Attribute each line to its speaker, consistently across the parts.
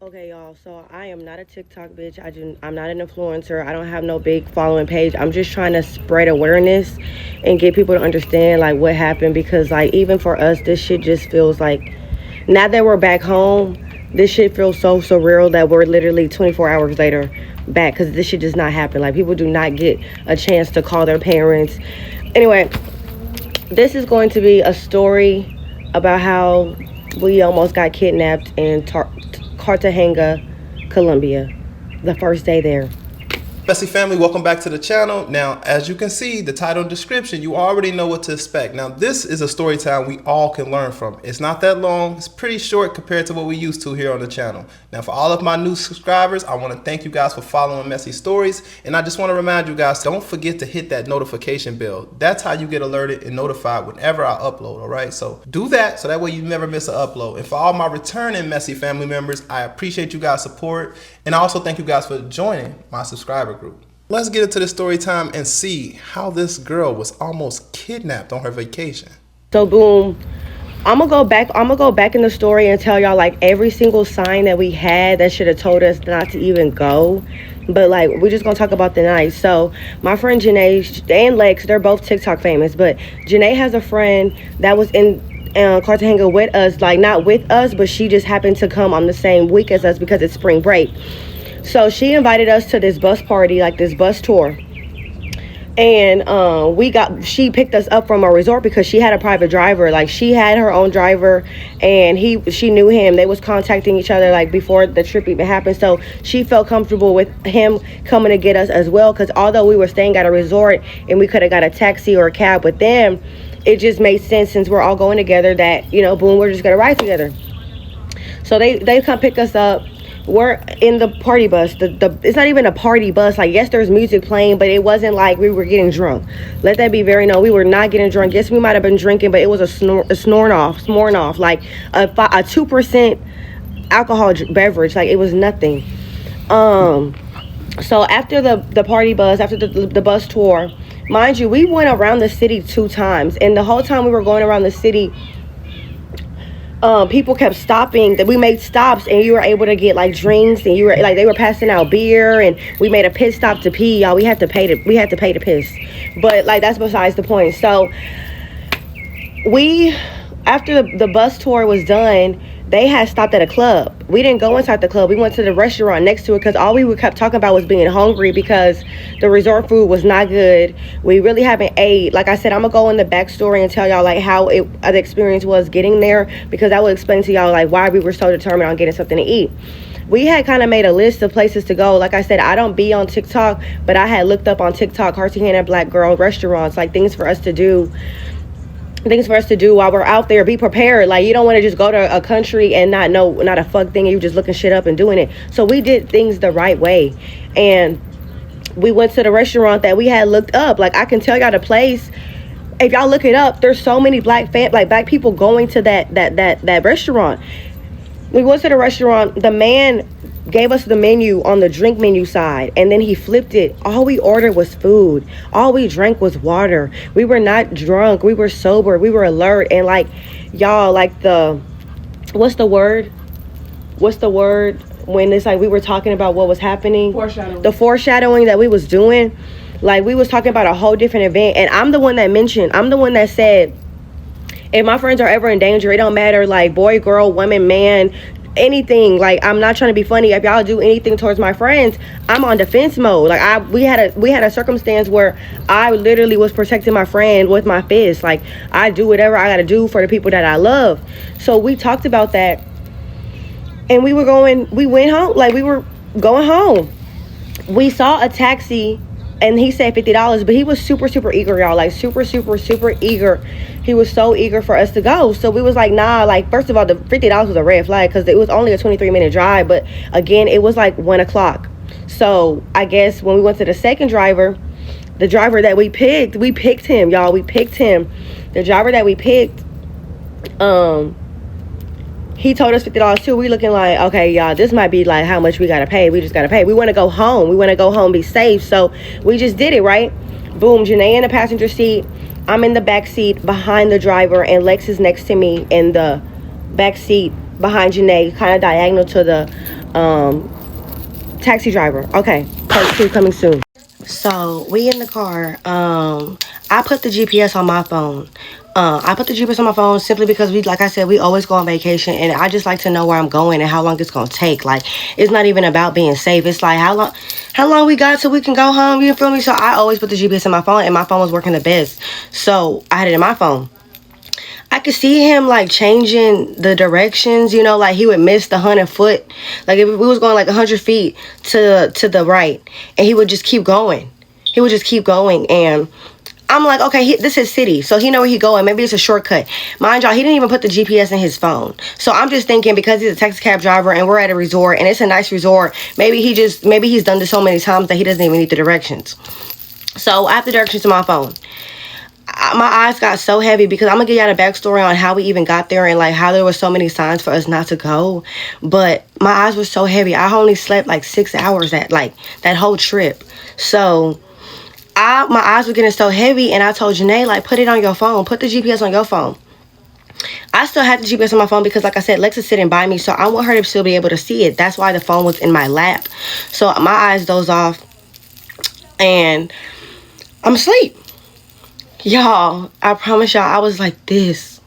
Speaker 1: Okay, y'all. So I am not a TikTok bitch. I'm not an influencer. I don't have no big following page. I'm just trying to spread awareness and get people to understand like what happened because like even for us, this shit just feels like now that we're back home, this shit feels so surreal that we're literally 24 hours later back because this shit does not happen. Like people do not get a chance to call their parents. Anyway, this is going to be a story about how we almost got kidnapped in Cartagena, Colombia, the first day there.
Speaker 2: Messy family, welcome back to the channel. Now, as you can see, the title and description, you already know what to expect. Now, this is a story time we all can learn from. It's not that long. It's pretty short compared to what we used to here on the channel. Now, for all of my new subscribers, I want to thank you guys for following Messy Stories. And I just want to remind you guys, don't forget to hit that notification bell. That's how you get alerted and notified whenever I upload, all right? So do that so that way you never miss an upload. And for all my returning Messy family members, I appreciate you guys' support. And I also thank you guys for joining my subscriber group. Let's get into the story time and see how this girl was almost kidnapped on her vacation.
Speaker 1: So boom, I'm gonna go back in the story and tell y'all like every single sign that we had that should have told us not to even go. But like we're just gonna talk about the night. So my friend Janae and Lex, they're both TikTok famous, but Janae has a friend that was in Cartagena with us, like not with us, but she just happened to come on the same week as us because it's spring break. So she invited us to this bus party, like this bus tour. And she picked us up from a resort because she had a private driver. Like she had her own driver and she knew him. They was contacting each other like before the trip even happened. So she felt comfortable with him coming to get us as well. Cause although we were staying at a resort and we could have got a taxi or a cab with them, it just made sense since we're all going together that, you know, boom, we're just gonna ride together. So they come pick us up. We're in the party bus. It's not even a party bus. Like, yes, there's music playing, but it wasn't like we were getting drunk. Let that be very known. We were not getting drunk. Yes, we might have been drinking, but it was a snoring off, like a 2% alcohol beverage. Like, it was nothing. So after the party bus, after the bus tour, mind you, we went around the city 2 times. And the whole time we were going around the city, people kept stopping. That we made stops and you were able to get like drinks and you were like they were passing out beer and we made a pit stop to pee, y'all. We had to pay to piss, but like that's besides the point. So we, after the bus tour was done, they had stopped at a club. We didn't go inside the club. We went to the restaurant next to it because all we kept talking about was being hungry because the resort food was not good. We really haven't ate. Like I said, I'm gonna go in the backstory and tell y'all like how the experience was getting there because I will explain to y'all like why we were so determined on getting something to eat. We had kind of made a list of places to go. Like I said, I don't be on TikTok, but I had looked up on TikTok Cartagena black girl restaurants, like things for us to do while we're out there. Be prepared. Like you don't want to just go to a country and not a fuck thing and you just looking shit up and doing it. So we did things the right way and we went to the restaurant that we had looked up. Like I can tell y'all the place. If y'all look it up, there's so many black people going to that restaurant. We went to the restaurant. The man gave us the menu on the drink menu side and then he flipped it. All we ordered was food. All we drank was water. We were not drunk. We were sober. We were alert. And like y'all, like what's the word when it's like we were talking about what was happening, the foreshadowing that we was doing. Like we was talking about a whole different event and I'm the one that said if my friends are ever in danger, it don't matter like boy, girl, woman, man, anything. Like I'm not trying to be funny. If y'all do anything towards my friends, I'm on defense mode. Like we had a circumstance where I literally was protecting my friend with my fist. Like I do whatever I gotta do for the people that I love. So we talked about that and we went home. Like we were going home. We saw a taxi and he said $50, but he was super eager, y'all. Like super eager. He was so eager for us to go. So we was like, nah. Like first of all, the $50 was a red flag because it was only a 23-minute drive. But again, it was like 1 o'clock. So I guess when we went to the second driver, the driver that we picked him, y'all. We picked him. The driver that we picked, he told us $50 too. We looking like, okay, y'all, this might be like how much we gotta pay. We just gotta pay. We want to go home. We want to go home, be safe. So we just did it, right? Boom. Janae in the passenger seat. I'm in the back seat behind the driver, and Lex is next to me in the back seat behind Janae, kind of diagonal to Taxi driver. Okay, part 2 coming soon. So we in the car. I put the GPS on my phone. I put the GPS on my phone simply because like I said, we always go on vacation, and I just like to know where I'm going and how long it's gonna take. Like, it's not even about being safe. It's like how long we got till we can go home. You feel me? So I always put the GPS in my phone, and my phone was working the best. So I had it in my phone. I could see him like changing the directions, you know, like he would miss the 100 foot. Like if we was going like 100 feet to the right, and he would just keep going. He would just keep going, and I'm like, okay, this is city, so he know where he going. Maybe it's a shortcut. Mind y'all, he didn't even put the GPS in his phone. So I'm just thinking, because he's a taxi cab driver and we're at a resort and it's a nice resort, maybe he's done this so many times that he doesn't even need the directions. So I have the directions to my phone. My eyes got so heavy because I'm gonna give y'all the backstory on how we even got there and like how there were so many signs for us not to go. But my eyes were so heavy. I only slept like 6 hours that whole trip. So my eyes were getting so heavy, and I told Janae, like, put it on your phone. Put the GPS on your phone. I still had the GPS on my phone because, like I said, Lex is sitting by me, so I want her to still be able to see it. That's why the phone was in my lap. So my eyes dozed off, and I'm asleep. Y'all, I promise y'all, I was like this.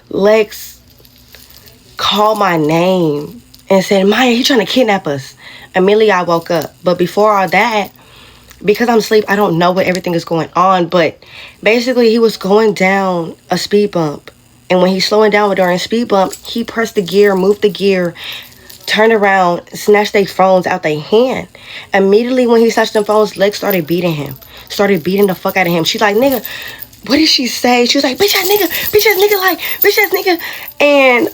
Speaker 1: Lex called my name and said, Maya, he trying to kidnap us. Immediately I woke up. But before all that, because I'm asleep, I don't know what everything is going on. But basically, he was going down a speed bump. And when he's slowing down during a speed bump, he pressed the gear, moved the gear, turned around, snatched their phones out their hand. Immediately when he snatched them phones, Lex started beating him. Started beating the fuck out of him. She's like, nigga, what did she say? She was like, bitch ass nigga, like, bitch ass nigga. And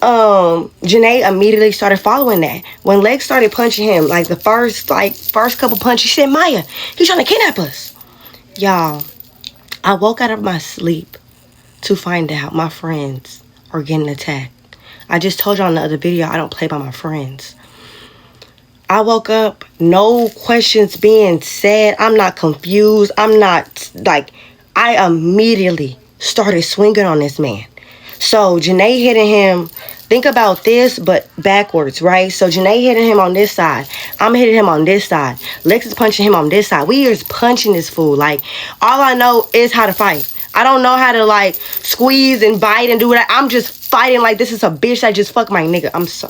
Speaker 1: Janae immediately started following that. When Lex started punching him, like the first couple punches, she said, Maya, he's trying to kidnap us. Y'all, I woke out of my sleep to find out my friends are getting attacked. I just told y'all in the other video, I don't play by my friends. I woke up, no questions being said. I'm not confused. I'm not, like, I immediately started swinging on this man. So Janae hitting him, think about this, but backwards, right? So Janae hitting him on this side. I'm hitting him on this side. Lex is punching him on this side. We are punching this fool. Like, all I know is how to fight. I don't know how to, like, squeeze and bite and do that. I'm just fighting like this is a bitch that just fucked my nigga. I'm so...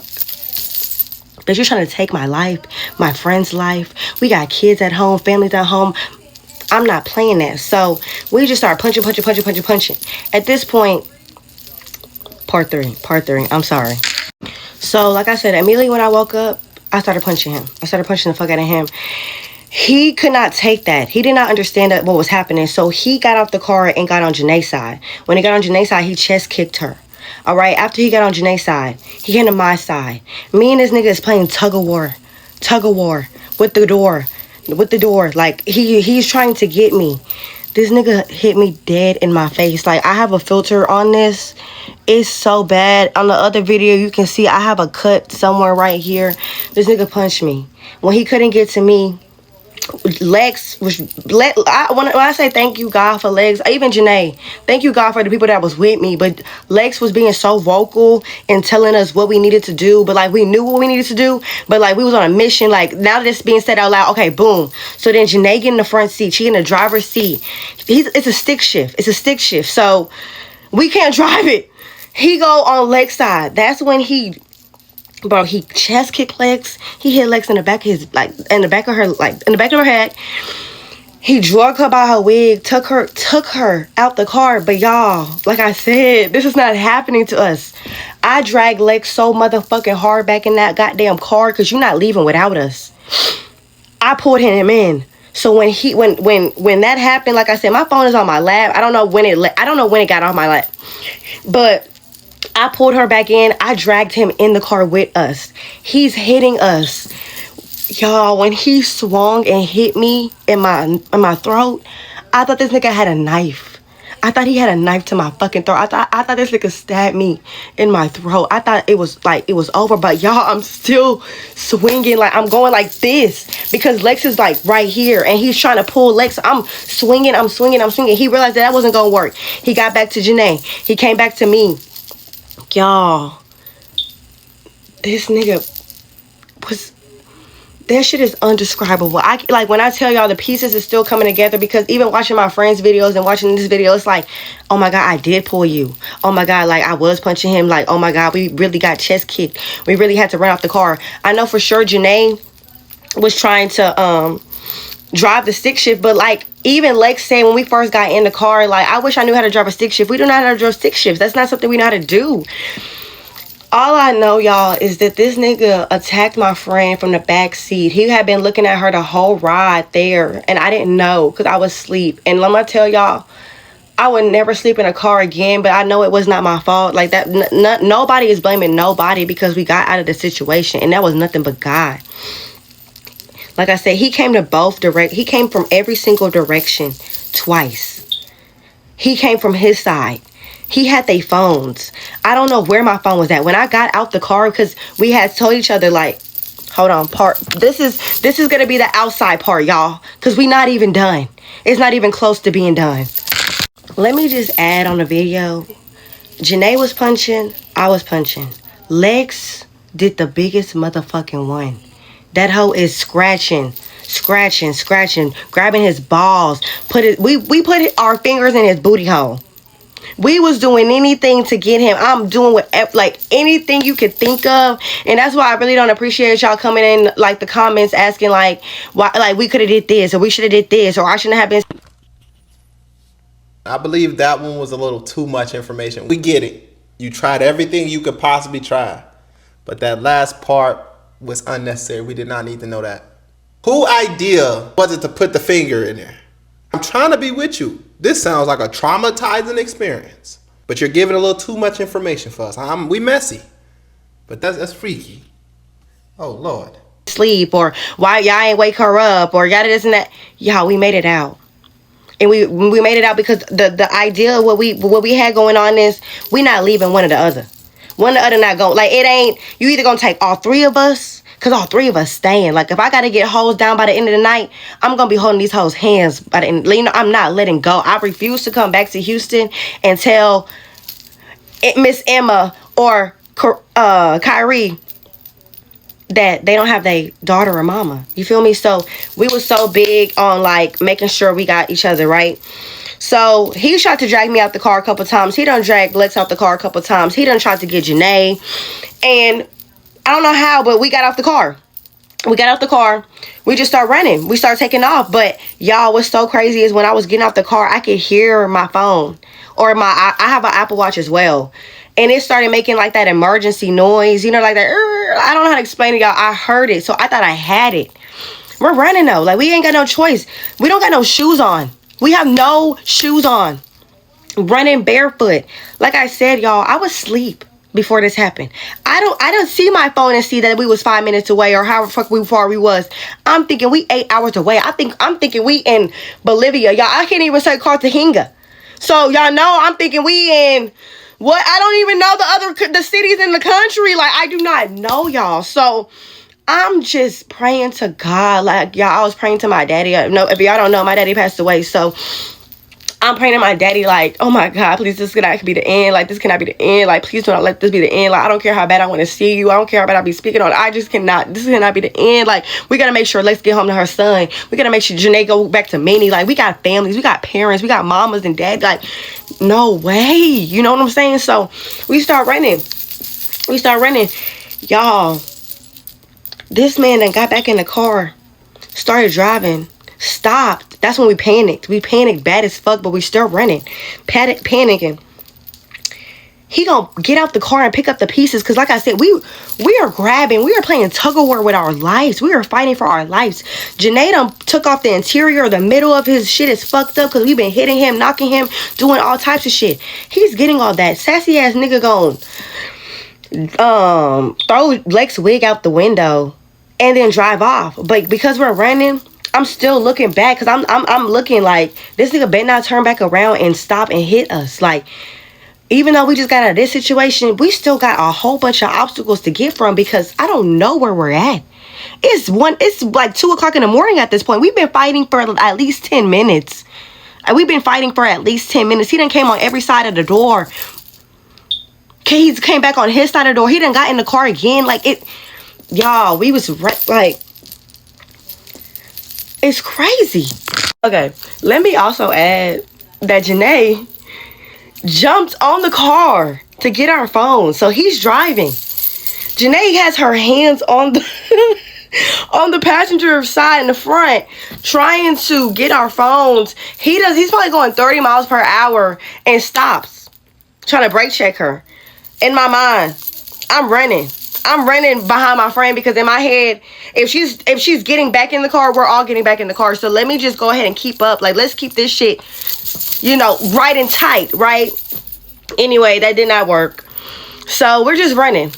Speaker 1: Bitch, you're trying to take my life, my friend's life. We got kids at home, families at home. I'm not playing that. So we just start punching. At this point, part three. I'm sorry. So like I said, immediately when I woke up, I started punching him. I started punching the fuck out of him. He could not take that. He did not understand what was happening. So he got off the car and got on Janae's side. When he got on Janae's side, he chest kicked her. All right, after he got on Janae's side, he came to my side. Me and this nigga is playing tug of war with the door. Like, he's trying to get me. This nigga hit me dead in my face. Like, I have a filter on this. It's so bad. On the other video, you can see I have a cut somewhere right here. This nigga punched me. When he couldn't get to me, Lex was when I say thank you God for Lex, even Janae, thank you God for the people that was with me, but Lex was being so vocal and telling us what we needed to do, but like we knew what we needed to do, but like we was on a mission. Like, now that it's being said out loud, okay, boom. So then Janae get in the front seat, she in the driver's seat. It's a stick shift, so we can't drive it. He go on Lex's side. That's when he chest kicked Lex. He hit Lex in the back of his, like, in the back of her head. He drug her by her wig, took her out the car. But y'all, like I said, this is not happening to us. I dragged Lex so motherfucking hard back in that goddamn car, because you're not leaving without us. I pulled him in. So when that happened, like I said, my phone is on my lap. I don't know when it got off my lap, but I pulled her back in. I dragged him in the car with us. He's hitting us. Y'all, when he swung and hit me in my throat, I thought this nigga had a knife. I thought he had a knife to my fucking throat. I thought this nigga stabbed me in my throat. I thought it was over. But y'all, I'm still swinging. Like, I'm going like this because Lex is like right here and he's trying to pull Lex. I'm swinging. He realized that wasn't gonna work. He got back to Janae. He came back to me. Y'all, This nigga was... That shit is undescribable. Like, when I tell y'all, the pieces is still coming together, because even watching my friends' videos and watching this video, it's like, oh my God, I did pull you. Oh my God, like, I was punching him. Like, oh my God, we really got chest kicked. We really had to run off the car. I know for sure Janae was trying to drive the stick shift, but like, even Lex said when we first got in the car, like, I wish I knew how to drive a stick shift. We don't know how to drive stick shifts. That's not something we know how to do. All I know, y'all, is that this nigga attacked my friend from the back seat. He had been looking at her the whole ride there, and I didn't know because I was asleep. And let me tell y'all, I would never sleep in a car again, but I know it was not my fault. Like that, nobody is blaming nobody because we got out of the situation, and that was nothing but God. Like I said, he came to both direct. He came from every single direction twice. He came from his side. He had their phones. I don't know where my phone was at when I got out the car, because we had told each other, like, hold on, this is gonna be the outside part, y'all, because we not even done. It's not even close to being done. Let me just add on the video, Janae was punching, I was punching. Lex did the biggest motherfucking one. That hoe is scratching, grabbing his balls. We put our fingers in his booty hole. We was doing anything to get him. I'm doing what, like, anything you could think of. And that's why I really don't appreciate y'all coming in, like, the comments asking, like, why, like, we could have did this, or we should have did this, or I shouldn't have been.
Speaker 2: I believe that one was a little too much information. We get it. You tried everything you could possibly try. But that last part was unnecessary. We did not need to know that. Whose idea was it to put the finger in there? I'm trying to be with you. This sounds like a traumatizing experience. But you're giving a little too much information for us. We messy. But that's freaky. Oh, Lord.
Speaker 1: Sleep, or why y'all ain't wake her up, or yada this and that. Y'all, we made it out. And we made it out because the idea of what we had going on is we not leaving one or the other. One or the other not going. Like, it ain't, you either gonna take all three of us, because all three of us staying. Like, if I gotta get hoes down by the end of the night, I'm gonna be holding these hoes' hands by the end. You know, I'm not letting go. I refuse to come back to Houston and tell Miss Emma or Kyrie that they don't have their daughter or mama. You feel me? So we was so big on, like, making sure we got each other right. So he tried to drag me out the car a couple times. He done dragged Lex out the car a couple times. He done tried to get Janae. And I don't know how, but we got off the car. We got out the car. We just start running. We start taking off. But y'all, what's so crazy is when I was getting off the car, I could hear my phone. Or I have an Apple Watch as well. And it started making like that emergency noise. You know, like that. I don't know how to explain it, y'all. I heard it. So I thought I had it. We're running though. Like, we ain't got no choice. We don't got no shoes on. We have no shoes on. Running barefoot. Like I said, y'all, I was asleep before this happened. I don't see my phone and see that we was 5 minutes away or however far we was. I'm thinking we 8 hours away. I'm thinking we in Bolivia. Y'all, I can't even say Cartagena. So y'all know I'm thinking we in what? I don't even know the cities in the country. Like, I do not know, y'all. So I'm just praying to God. Like, y'all, I was praying to my daddy. No, if y'all don't know, my daddy passed away. So I'm praying to my daddy, like, oh my God, please, this cannot be the end. Like, this cannot be the end. Like, please do not let this be the end. Like, I don't care how bad I want to see you. I don't care how bad I be speaking on. I just cannot. This cannot be the end. Like, we got to make sure Lex get home to her son. We got to make sure Janae go back to Minnie. Like, we got families. We got parents. We got mamas and dads. Like, no way. You know what I'm saying? So we start running. Y'all, this man then got back in the car, started driving, stopped. That's when we panicked. We panicked bad as fuck, but we still running. Panicking. He gonna get out the car and pick up the pieces, because like I said, we are grabbing. We are playing tug-of-war with our lives. We are fighting for our lives. Janae done took off the interior. The middle of his shit is fucked up because we've been hitting him, knocking him, doing all types of shit. He's getting all that. Sassy ass nigga gon' throw Lex wig out the window and then drive off. But because we're running, I'm still looking back, because I'm looking like this nigga better not turn back around and stop and hit us. Like, even though we just got out of this situation, we still got a whole bunch of obstacles to get from, because I don't know where we're at. It's like 2 o'clock in the morning at this point. We've been fighting for at least 10 minutes. He done came on every side of the door. he came back on his side of the door. He done got in the car again. Like, it, y'all, we was like, it's crazy. Okay, let me also add that Janae jumped on the car to get our phone. So he's driving. Janae has her hands on the on the passenger side in the front, trying to get our phones. He's probably going 30 miles per hour and stops, trying to brake check her. In my mind, I'm running behind my friend, because in my head, if she's getting back in the car, we're all getting back in the car. So let me just go ahead and keep up. Like, let's keep this shit, right and tight, right? Anyway, that did not work. So we're just running.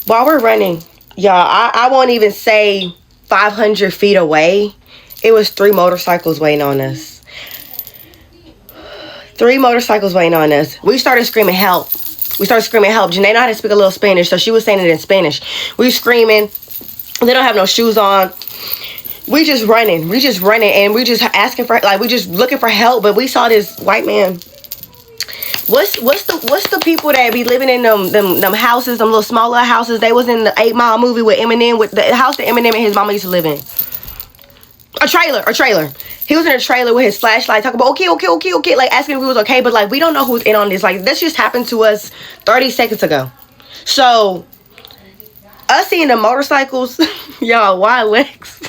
Speaker 1: While we're running, y'all, I won't even say 500 feet away. It was 3 motorcycles waiting on us. 3 motorcycles waiting on us. We started screaming help. Janae know how to speak a little Spanish, so she was saying it in Spanish. We screaming. They don't have no shoes on. We just running, and we just asking for, like, we just looking for help. But we saw this white man. What's the people that be living in them houses, them little smaller houses? They was in the 8 Mile movie with Eminem, with the house that Eminem and his mama used to live in. A trailer. He was in a trailer with his flashlight, talking about okay, like asking if we was okay, but like we don't know who's in on this. Like, this just happened to us 30 seconds ago. So us seeing the motorcycles, y'all, why Lex?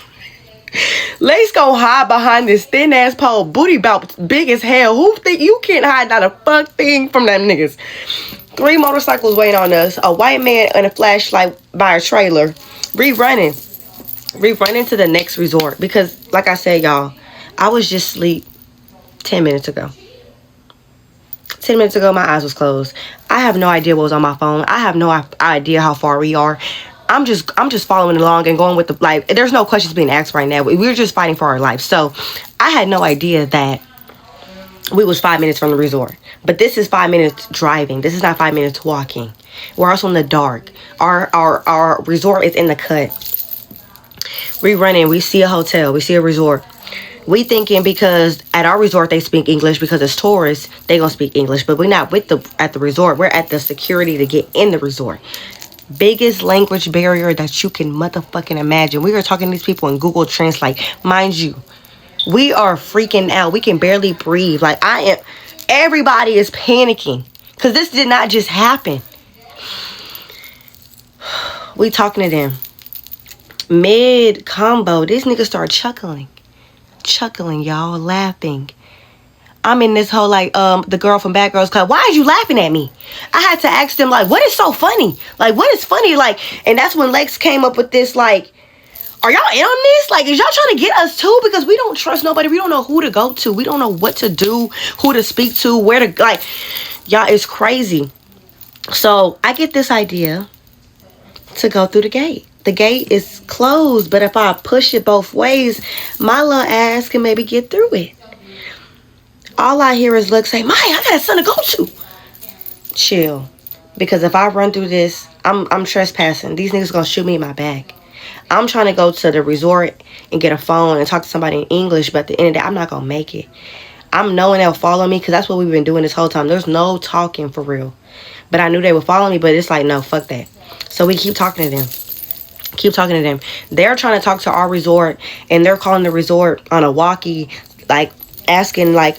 Speaker 1: Lex gonna hide behind this thin ass pole, booty bout big as hell. Who think you can't hide not a fuck thing from them niggas? 3 motorcycles waiting on us. A white man and a flashlight by a trailer. We running to the next resort, because like I said, y'all, I was just asleep 10 minutes ago. 10 minutes ago, my eyes was closed. I have no idea what was on my phone. I have no idea how far we are. I'm just following along and going with the, like, there's no questions being asked right now. We're just fighting for our life. So I had no idea that we was 5 minutes from the resort. But this is 5 minutes driving. This is not 5 minutes walking. We're also in the dark. Our resort is in the cut. We running. We see a hotel. We see a resort. We thinking because at our resort they speak English, because it's tourists, they gonna speak English. But we're not at the resort. We're at the security to get in the resort. Biggest language barrier that you can motherfucking imagine. We are talking to these people in Google Translate. Mind you, we are freaking out. We can barely breathe. Like, everybody is panicking, because this did not just happen. We talking to them. Mid combo, this nigga start chuckling, y'all, laughing. I'm in this whole, like, the girl from Bad Girls Club. Why are you laughing at me? I had to ask them, like, what is so funny? Like, what is funny? Like, and that's when Lex came up with this, like, are y'all in on this? Like, is y'all trying to get us too? Because we don't trust nobody. We don't know who to go to. We don't know what to do, who to speak to, where to, like, y'all, it's crazy. So I get this idea to go through the gate. The gate is closed, but if I push it both ways, my little ass can maybe get through it. All I hear is Lex say, Maya, I got something to go to. Chill. Because if I run through this, I'm trespassing. These niggas gonna shoot me in my back. I'm trying to go to the resort and get a phone and talk to somebody in English, but at the end of the day, I'm not gonna make it. I'm knowing they'll follow me, because that's what we've been doing this whole time. There's no talking for real. But I knew they would follow me, but it's like, no, fuck that. So we keep talking to them. They're trying to talk to our resort, and they're calling the resort on a walkie, like, asking, like,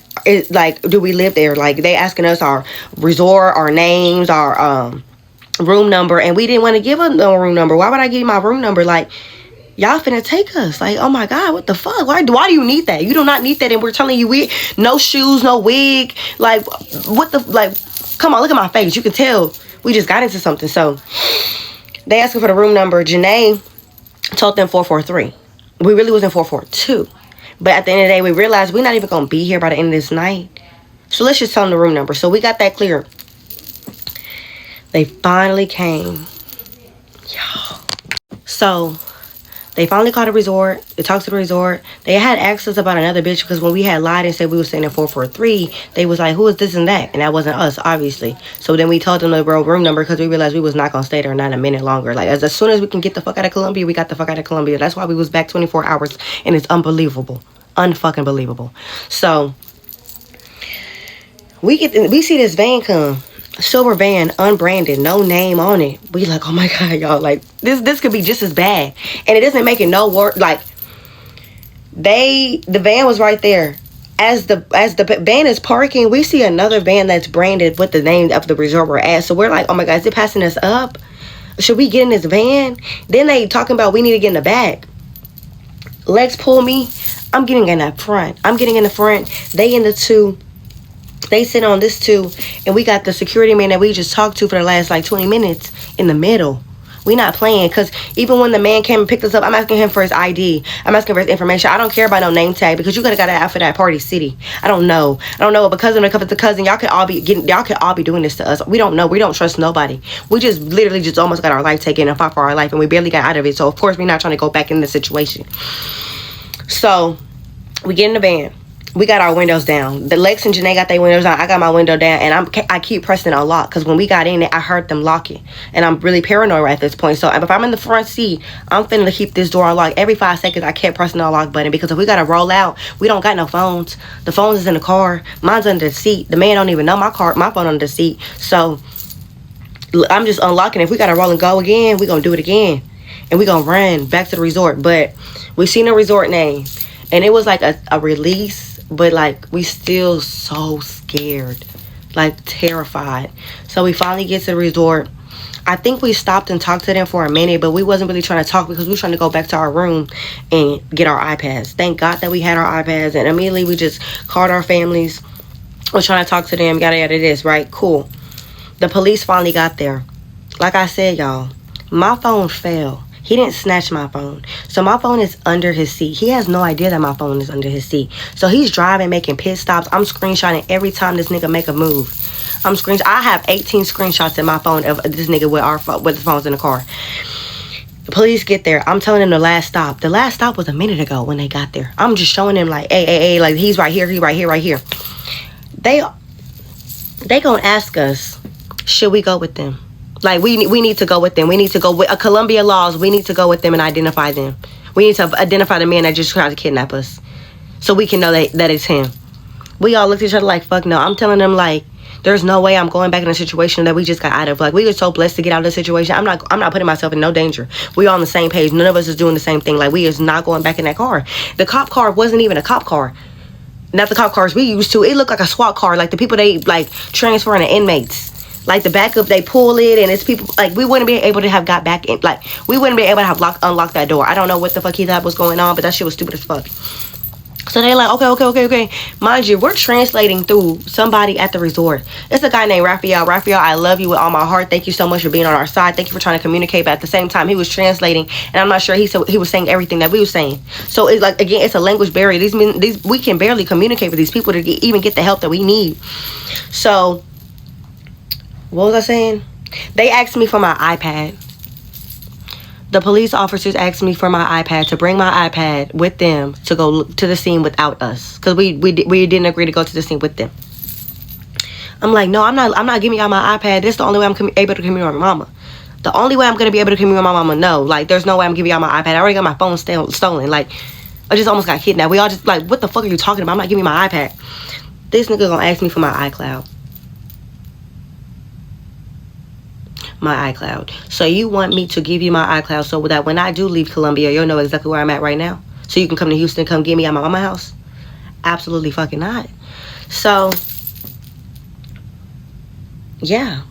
Speaker 1: do we live there? Like, they asking us our resort, our names, our room number, and we didn't want to give them no room number. Why would I give you my room number? Like, y'all finna take us. Like, oh my God, what the fuck? Why do you need that? You do not need that, and we're telling you, we no shoes, no wig. Like, what the, like, come on, look at my face. You can tell we just got into something. So they asking for the room number. Janae told them 443. We really was in 442. But at the end of the day, we realized we're not even going to be here by the end of this night. So let's just tell them the room number. So we got that clear. They finally came. Y'all. So they finally called the resort. They talked to the resort. They had asked us about another bitch, because when we had lied and said we were staying in 443, they was like, who is this and that? And that wasn't us, obviously. So then we told them the real room number, because we realized we was not going to stay there not a minute longer. Like, as soon as we can get the fuck out of Colombia, we got the fuck out of Colombia. That's why we was back 24 hours, and it's unbelievable. Unfucking believable. So we see this van come. Silver van, unbranded, no name on it. We like, oh my God, y'all, like this could be just as bad. And it doesn't make it no worse. Like the van was right there. As the van is parking, we see another van that's branded with the name of the resort we're at. So we're like, oh my God, is it passing us up? Should we get in this van? Then they talking about we need to get in the back. Legs pull me. I'm getting in the front. They in the two. They sit on this too, and we got the security man that we just talked to for the last like 20 minutes in the middle. We not playing, because even when the man came and picked us up, I'm asking him for his ID. I'm asking for his information. I don't care about no name tag, because you could have got it out for that Party City. I don't know, because when it comes to cousin, y'all could all be doing this to us. We don't know. We don't trust nobody. We just literally just almost got our life taken and fought for our life, and we barely got out of it. So of course we're not trying to go back in the situation. So we get in the van. We got our windows down. The Lex and Janae got their windows down. I got my window down, and I keep pressing unlock, because when we got in it, I heard them lock it, and I'm really paranoid at this point. So if I'm in the front seat, I'm finna keep this door unlocked. Every 5 seconds, I kept pressing the unlock button, because if we gotta roll out, we don't got no phones. The phones is in the car. Mine's under the seat. The man don't even know my phone under the seat. So I'm just unlocking. If we gotta roll and go again, we gonna do it again, and we gonna run back to the resort. But we seen the resort name, and it was like a release. But like we still so scared, like terrified. So we finally get to the resort. I think we stopped and talked to them for a minute, but we wasn't really trying to talk, because we were trying to go back to our room and get our iPads. Thank God that we had our iPads, and immediately we just called our families. We're trying to talk to them, yada yada this, right? Cool. The police finally got there. Like I said, y'all, my phone fell. He didn't snatch my phone. So my phone is under his seat. He has no idea that my phone is under his seat. So he's driving, making pit stops. I'm screenshotting every time this nigga make a move. I have 18 screenshots in my phone of this nigga with the phones in the car. The police get there. I'm telling them the last stop. The last stop was a minute ago when they got there. I'm just showing them like, hey, like he's right here, right here. They gonna ask us, should we go with them? Like, we need to go with them. We need to go with Colombia laws. We need to go with them and identify them. We need to identify the man that just tried to kidnap us, so we can know that it's him. We all looked at each other like, fuck no. I'm telling them, like, there's no way I'm going back in a situation that we just got out of. Like, we were so blessed to get out of the situation. I'm not putting myself in no danger. We all on the same page. None of us is doing the same thing. Like, we is not going back in that car. The cop car wasn't even a cop car. Not the cop cars we used to. It looked like a SWAT car. Like, the people they, like, transferring the inmates. Like, the backup, they pull it, and it's people, like, we wouldn't be able to have got back in, like, we wouldn't be able to have unlocked that door. I don't know what the fuck he thought was going on, but that shit was stupid as fuck. So they like, okay. Mind you, we're translating through somebody at the resort. It's a guy named Raphael. Raphael, I love you with all my heart. Thank you so much for being on our side. Thank you for trying to communicate. But at the same time, he was translating, and I'm not sure he was saying everything that we were saying. So it's like, again, it's a language barrier. These we can barely communicate with these people to even get the help that we need. So what was I saying? They asked me for my iPad. The police officers asked me for my iPad, to bring my iPad with them to go to the scene without us, because we didn't agree to go to the scene with them. I'm like, no, I'm not giving y'all my iPad. This is the only way I'm able to communicate with my mama. The only way I'm gonna be able to communicate with my mama. No, like, there's no way I'm giving y'all my iPad. I already got my phone stolen. Like, I just almost got kidnapped. We all just like, what the fuck are you talking about? I'm not giving you my iPad. This nigga gonna ask me for my iCloud. My iCloud. So you want me to give you my iCloud so that when I do leave Colombia, you'll know exactly where I'm at right now? So you can come to Houston, come get me at my mama's house? Absolutely fucking not. So, yeah.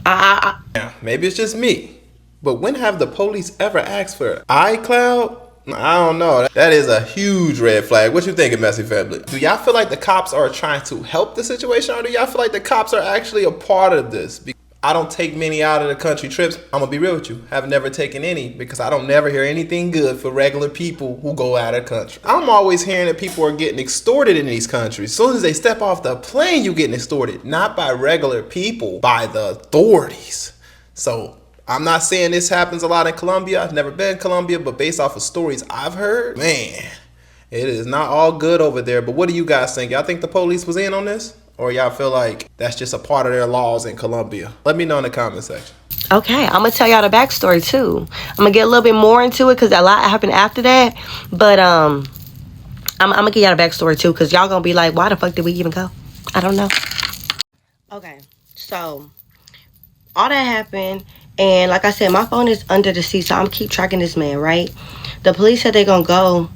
Speaker 2: Yeah, maybe it's just me, but when have the police ever asked for iCloud? I don't know. That is a huge red flag. What you thinking, Messy Family? Do y'all feel like the cops are trying to help the situation, or do y'all feel like the cops are actually a part of this? I don't take many out of the country trips. I'm gonna be real with you. Have never taken any, because I don't never hear anything good for regular people who go out of the country. I'm always hearing that people are getting extorted in these countries. As soon as they step off the plane, you getting extorted. Not by regular people, by the authorities. So I'm not saying this happens a lot in Colombia. I've never been in Colombia, but based off of stories I've heard, man, it is not all good over there. But what do you guys think? Y'all think the police was in on this? Or y'all feel like that's just a part of their laws in Colombia? Let me know in the comment section.
Speaker 1: Okay, I'm gonna tell y'all the backstory too. I'm gonna get a little bit more into it, because a lot happened after that. But I'm gonna give y'all the backstory too, because y'all gonna be like, why the fuck did we even go? I don't know. Okay, So all that happened, and like I said, my phone is under the seat, so I'm keep tracking this man, right? The police said they're gonna go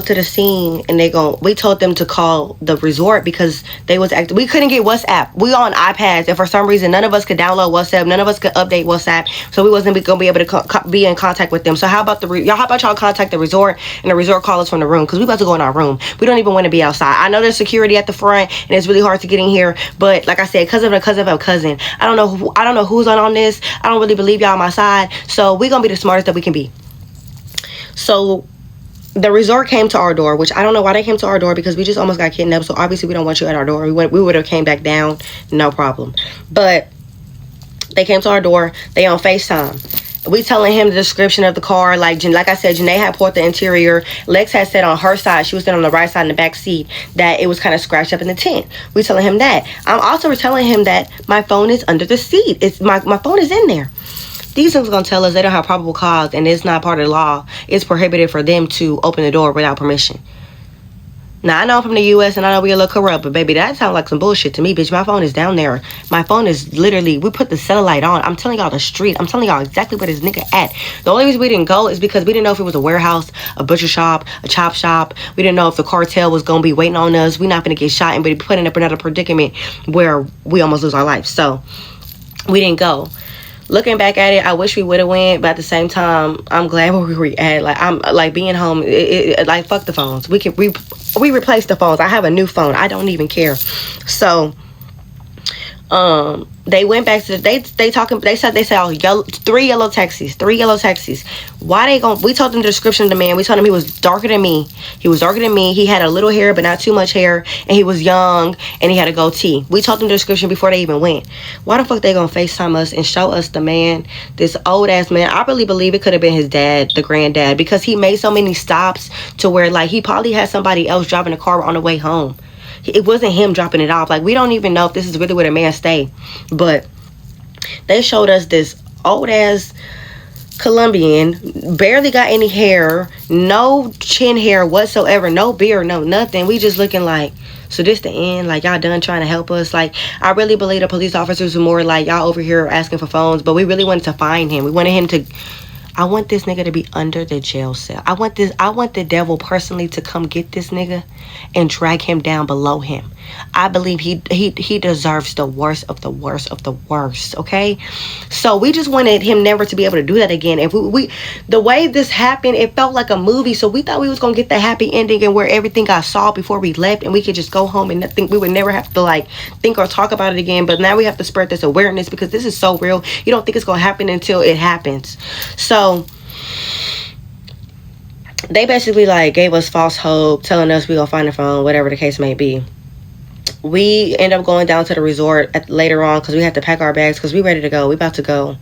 Speaker 1: to the scene, and we told them to call the resort because we couldn't get WhatsApp. We on iPads, and for some reason none of us could download WhatsApp, none of us could update WhatsApp, so we wasn't gonna be able to be in contact with them. So how about y'all contact the resort, and the resort call us from the room, because we about to go in our room. We don't even want to be outside. I know there's security at the front and it's really hard to get in here, but like I said, because of a cousin, I don't know who's on this. I don't really believe y'all on my side, so we gonna be the smartest that we can be. So the resort came to our door, which I don't know why they came to our door, because we just almost got kidnapped. So obviously we don't want you at our door. We would have came back down, no problem. But they came to our door. They on FaceTime. We telling him the description of the car. Like I said, Janae had poured the interior. Lex had said on her side, she was sitting on the right side in the back seat, that it was kind of scratched up in the tent. We telling him that. I'm also telling him that my phone is under the seat. It's my phone is in there. These things are going to tell us they don't have probable cause, and it's not part of the law. It's prohibited for them to open the door without permission. Now, I know I'm from the U.S. and I know we a little corrupt, but baby, that sounds like some bullshit to me, bitch. My phone is down there. My phone is literally, we put the satellite on. I'm telling y'all the street. I'm telling y'all exactly where this nigga at. The only reason we didn't go is because we didn't know if it was a warehouse, a butcher shop, a chop shop. We didn't know if the cartel was going to be waiting on us. We're not going to get shot and be put in another predicament where we almost lose our life. So, we didn't go. Looking back at it, I wish we would have went, but at the same time, I'm glad where we were at. Like, I'm like being home. Like, fuck the phones. We replaced the phones. I have a new phone. I don't even care. So, they went back to they said three yellow taxis. We told them the description of the man. We told him he was darker than me. He had a little hair, but not too much hair, and he was young, and he had a goatee. We told them the description before they even went. Why the fuck they gonna FaceTime us and show us the man, this old ass man? I really believe it could have been his dad, the granddad, because he made so many stops to where, like, he probably had somebody else driving the car on the way home. It wasn't him dropping it off. Like, we don't even know if this is really where the man stay. But they showed us this old ass Colombian, barely got any hair, no chin hair whatsoever, no beard, no nothing. We just looking like, so this the end? Like, y'all done trying to help us? Like, I really believe the police officers were more like, y'all over here asking for phones, but we really wanted to find him. We wanted him to, I want this nigga to be under the jail cell. I want the devil personally to come get this nigga and drag him down below him. I believe he deserves the worst of the worst of the worst, okay? So we just wanted him never to be able to do that again. If we the way this happened, it felt like a movie, so we thought we was gonna get the happy ending and where everything got solved before we left, and we could just go home and think we would never have to, like, think or talk about it again. But now we have to spread this awareness because this is so real. You don't think it's gonna happen until it happens. So they basically, like, gave us false hope, telling us we gonna find the phone, whatever the case may be. We end up going down to the resort later on because we had to pack our bags because we ready to go. We about to go.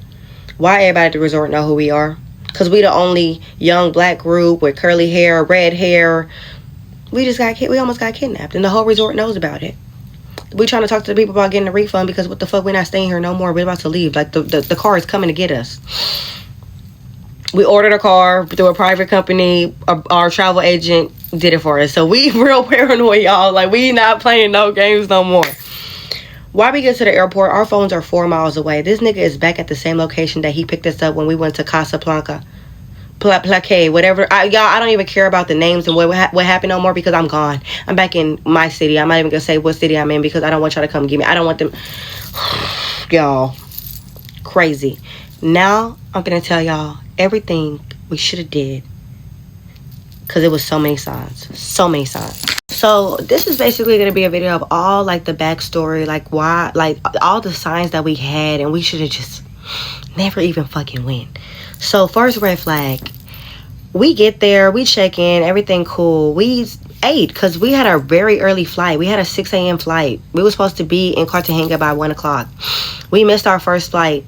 Speaker 1: Why everybody at the resort know who we are? Because we the only young black group with curly hair, red hair. We almost got kidnapped, and the whole resort knows about it. We trying to talk to the people about getting a refund because what the fuck, we're not staying here no more. We're about to leave. Like, the car is coming to get us. We ordered a car through a private company. Our travel agent did it for us. So we real paranoid, y'all. Like, we not playing no games no more. While we get to the airport, our phones are 4 miles away. This nigga is back at the same location that he picked us up when we went to Casablanca. Plaque, whatever. Y'all, I don't even care about the names and what happened no more because I'm gone. I'm back in my city. I'm not even gonna say what city I'm in because I don't want y'all to come get me. I don't want them. Y'all, crazy. Now I'm gonna tell y'all everything we should have did because it was so many signs. So this is basically going to be a video of all, like, the backstory, like, why, like, all the signs that we had, and we should have just never even fucking went. So first red flag, we get there, we check in, everything cool. We ate because we had a very early flight. We had a 6 a.m. flight. We were supposed to be in Cartagena by 1 o'clock. We missed our first flight.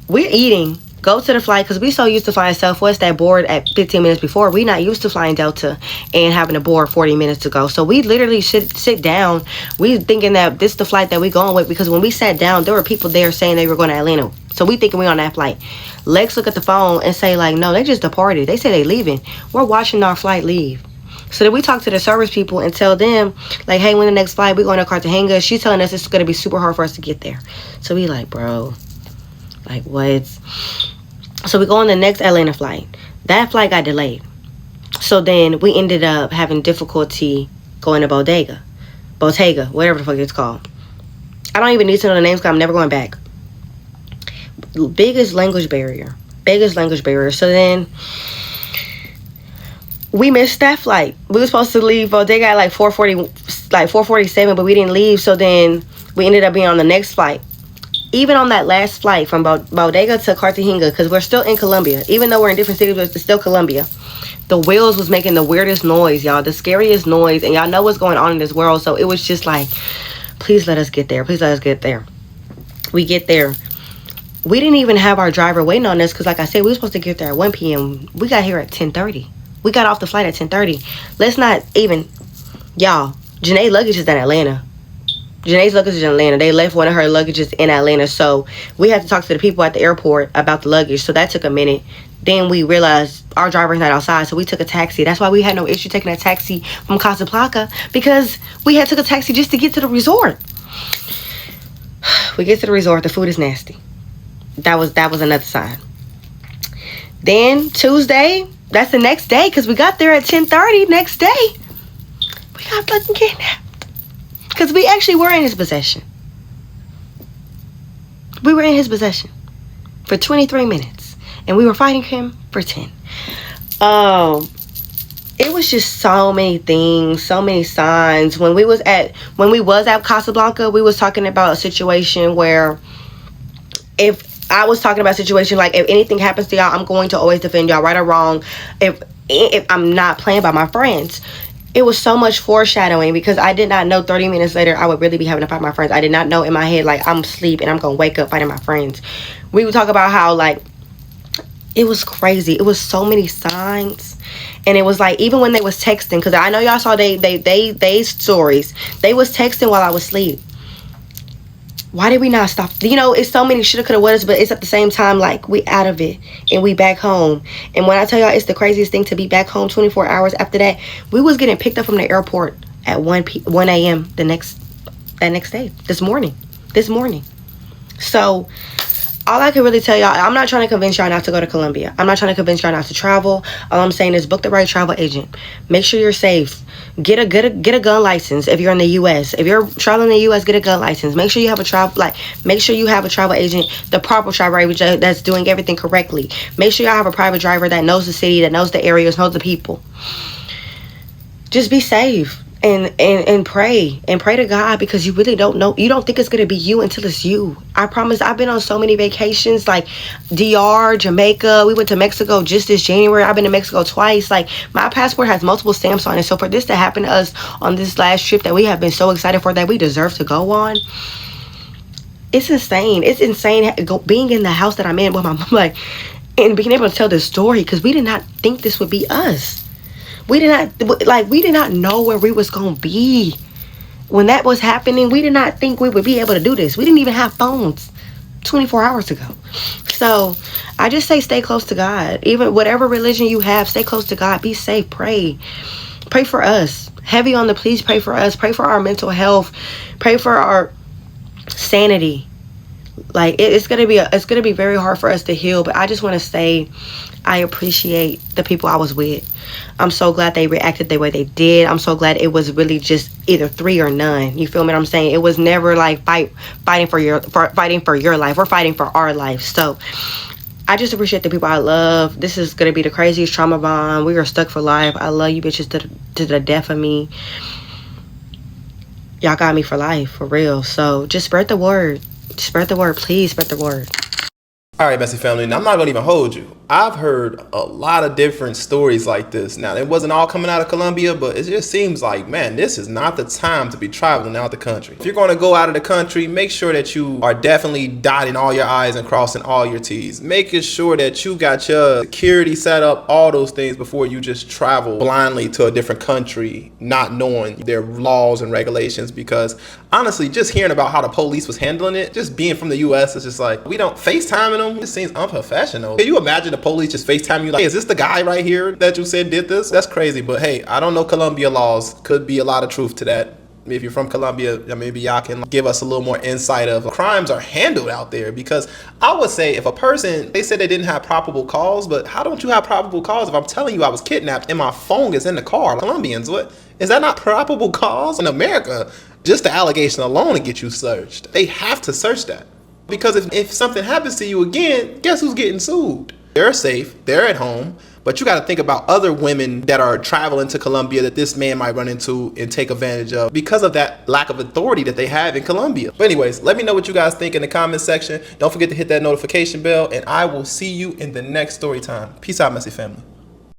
Speaker 1: We're eating. Go to the flight because we so used to flying Southwest that board at 15 minutes before. We not used to flying Delta and having to board 40 minutes to go. So we literally sit down. We thinking that this is the flight that we going with because when we sat down, there were people there saying they were going to Atlanta. So we thinking we on that flight. Lex look at the phone and say, like, no, they just departed. They say they leaving. We're watching our flight leave. So then we talk to the service people and tell them, like, hey, when the next flight? We're going to Cartagena. She's telling us it's going to be super hard for us to get there. So we like, bro, like, what? So we go on the next Atlanta flight. That flight got delayed. So then we ended up having difficulty going to Bottega, whatever the fuck it's called. I don't even need to know the names because I'm never going back. Biggest language barrier. So then we missed that flight. We were supposed to leave Bodega at like 4:47, but we didn't leave. So then we ended up being on the next flight. Even on that last flight from Bodega to Cartagena, because we're still in Colombia. Even though we're in different cities, but it's still Colombia. The wheels was making the weirdest noise, y'all. The scariest noise. And y'all know what's going on in this world. So it was just like, please let us get there. Please let us get there. We get there. We didn't even have our driver waiting on us because, like I said, we were supposed to get there at 1 p.m. We got here at 10:30. We got off the flight at 10:30. Let's not even... Y'all, Janae's luggage is in Atlanta. They left one of her luggages in Atlanta. So we had to talk to the people at the airport about the luggage. So that took a minute. Then we realized our driver's not outside. So we took a taxi. That's why we had no issue taking a taxi from Casablanca, because we had took a taxi just to get to the resort. We get to the resort. The food is nasty. That was another sign. Then Tuesday, that's the next day, because we got there at 10:30. Next day, we got fucking kidnapped. Because we actually were in his possession. We were in his possession for 23 minutes. And we were fighting him for 10. It was just so many things, so many signs. When we was at Casablanca, we was talking about a situation where if anything happens to y'all, I'm going to always defend y'all, right or wrong. If I'm not playing by my friends. It was so much foreshadowing, because I did not know 30 minutes later I would really be having to fight my friends. I did not know in my head, like, I'm asleep and I'm going to wake up fighting my friends. We would talk about how, like, it was crazy. It was so many signs. And it was like, even when they was texting, because I know y'all saw they stories. They was texting while I was asleep. Why did we not stop? You know, it's so many shoulda, coulda, wouldas, but it's at the same time, like, we out of it and we back home. And when I tell y'all, it's the craziest thing to be back home 24 hours after that. We was getting picked up from the airport at 1 a.m. that next day, this morning. So all I can really tell y'all, I'm not trying to convince y'all not to go to Colombia. I'm not trying to convince y'all not to travel. All I'm saying is book the right travel agent. Make sure you're safe. Get a gun license if you're in the U.S. If you're traveling in the U.S., get a gun license. Make sure you have a travel agent, the proper travel agent that's doing everything correctly. Make sure y'all have a private driver that knows the city, that knows the areas, knows the people. Just be safe. And pray to God, because you really don't know. You don't think it's gonna be you until it's you. I promise. I've been on so many vacations, like DR, Jamaica. We went to Mexico just this January. I've been to Mexico twice. Like, my passport has multiple stamps on it. So for this to happen to us on this last trip that we have been so excited for, that we deserve to go on, it's insane. It's insane being in the house that I'm in with my mom, like, and being able to tell this story, because we did not think this would be us. We did not know where we was going to be. When that was happening, we did not think we would be able to do this. We didn't even have phones 24 hours ago. So I just say stay close to God. Even whatever religion you have, stay close to God. Be safe. Pray. Pray for us. Heavy on the please pray for us. Pray for our mental health. Pray for our sanity. Like, it's gonna be very hard for us to heal. But I just want to say, I appreciate the people I was with. I'm so glad they reacted the way they did. I'm so glad it was really just either 3 or none. You feel me what I'm saying? It was never like fighting for your life. We're fighting for our life. So I just appreciate the people I love. This is gonna be the craziest trauma bond. We are stuck for life. I love you bitches to the death of me. Y'all got me for life, for real. So just spread the word. Spread the word. Please spread the word.
Speaker 2: All right, Messy family. Now, I'm not going to even hold you. I've heard a lot of different stories like this. Now, it wasn't all coming out of Colombia, but it just seems like, man, this is not the time to be traveling out the country. If you're going to go out of the country, make sure that you are definitely dotting all your I's and crossing all your T's. Making sure that you got your security set up, all those things before you just travel blindly to a different country, not knowing their laws and regulations. Because honestly, just hearing about how the police was handling it, just being from the U.S., it's just like, we don't FaceTiming them. It seems unprofessional. Can you imagine the police just FaceTime you like, hey, is this the guy right here that you said did this? That's crazy. But hey, I don't know Colombia laws. Could be a lot of truth to that. If you're from Colombia, maybe y'all can give us a little more insight of crimes are handled out there. Because I would say if a person, they said they didn't have probable cause, but how don't you have probable cause if I'm telling you I was kidnapped and my phone is in the car? Colombians, what? Is that not probable cause? In America, just the allegation alone to get you searched. They have to search that. Because if something happens to you again, guess who's getting sued? They're safe, they're at home, but you got to think about other women that are traveling to Colombia that this man might run into and take advantage of because of that lack of authority that they have in Colombia. But anyways, let me know what you guys think in the comment section. Don't forget to hit that notification bell, and I will see you in the next story time. Peace out, Messy family.